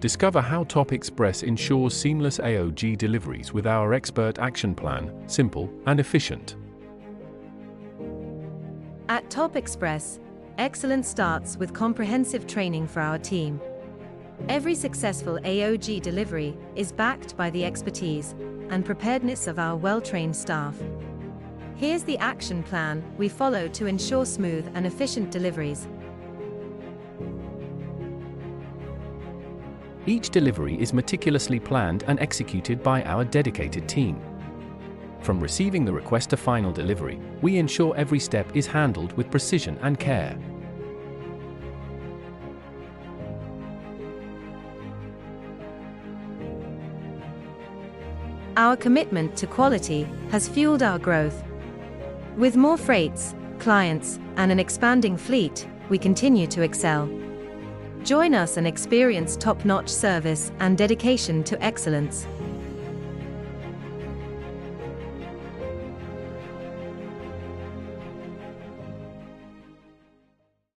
Discover how Top Express ensures seamless AOG deliveries with our expert action plan, simple and efficient. At Top Express, excellence starts with comprehensive training for our team. Every successful AOG delivery is backed by the expertise and preparedness of our well-trained staff. Here's the action plan we follow to ensure smooth and efficient deliveries. Each delivery is meticulously planned and executed by our dedicated team. From receiving the request to final delivery, we ensure every step is handled with precision and care. Our commitment to quality has fueled our growth. With more freights, clients, and an expanding fleet, we continue to excel. Join us and experience top-notch service and dedication to excellence.